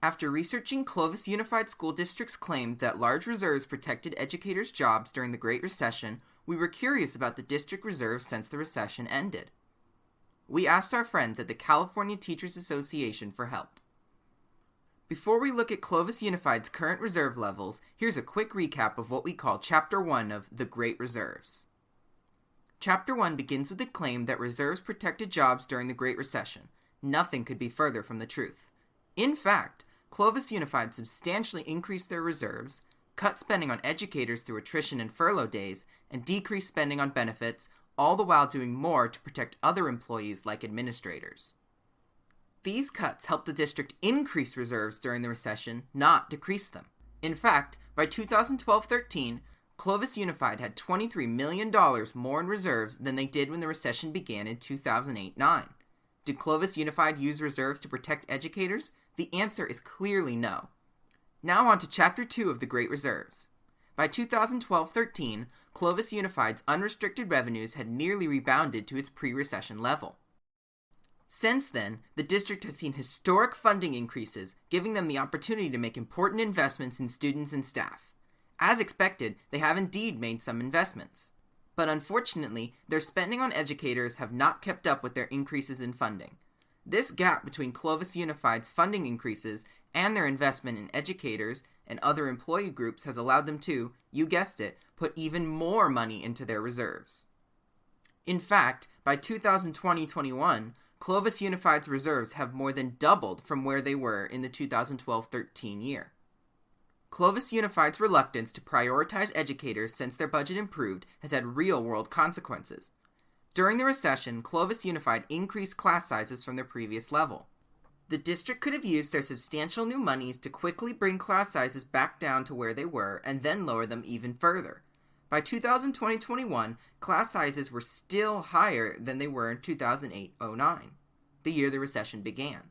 After researching Clovis Unified School District's claim that large reserves protected educators' jobs during the Great Recession, we were curious about the district reserves since the recession ended. We asked our friends at the California Teachers Association for help. Before we look at Clovis Unified's current reserve levels, here's a quick recap of what we call Chapter 1 of The Great Reserves. Chapter 1 begins with the claim that reserves protected jobs during the Great Recession. Nothing could be further from the truth. In fact, Clovis Unified substantially increased their reserves, cut spending on educators through attrition and furlough days, and decreased spending on benefits, all the while doing more to protect other employees like administrators. These cuts helped the district increase reserves during the recession, not decrease them. In fact, by 2012-13, Clovis Unified had $23 million more in reserves than they did when the recession began in 2008-9. Did Clovis Unified use reserves to protect educators? The answer is clearly no. Now on to Chapter 2 of the Great Reserves. By 2012-13, Clovis Unified's unrestricted revenues had nearly rebounded to its pre-recession level. Since then, the district has seen historic funding increases, giving them the opportunity to make important investments in students and staff. As expected, they have indeed made some investments. But unfortunately, their spending on educators have not kept up with their increases in funding. This gap between Clovis Unified's funding increases and their investment in educators and other employee groups has allowed them to, you guessed it, put even more money into their reserves. In fact, by 2020-21, Clovis Unified's reserves have more than doubled from where they were in the 2012-13 year. Clovis Unified's reluctance to prioritize educators since their budget improved has had real-world consequences. During the recession, Clovis Unified increased class sizes from their previous level. The district could have used their substantial new monies to quickly bring class sizes back down to where they were and then lower them even further. By 2020-21, class sizes were still higher than they were in 2008-09, the year the recession began.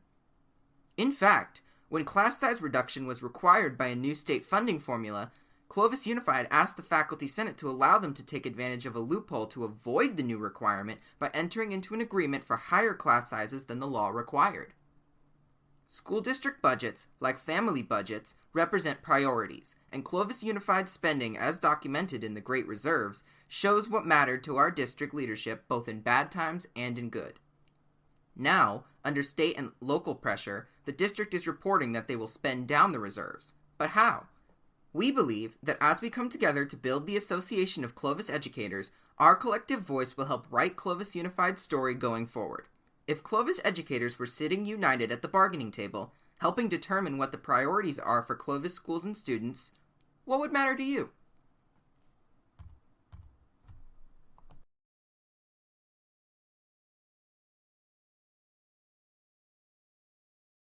In fact, when class size reduction was required by a new state funding formula, Clovis Unified asked the Faculty Senate to allow them to take advantage of a loophole to avoid the new requirement by entering into an agreement for higher class sizes than the law required. School district budgets, like family budgets, represent priorities, and Clovis Unified spending, as documented in the Great Reserves, shows what mattered to our district leadership both in bad times and in good. Now, under state and local pressure, the district is reporting that they will spend down the reserves. But how? We believe that as we come together to build the Association of Clovis Educators, our collective voice will help write Clovis Unified's story going forward. If Clovis educators were sitting united at the bargaining table, helping determine what the priorities are for Clovis schools and students, what would matter to you?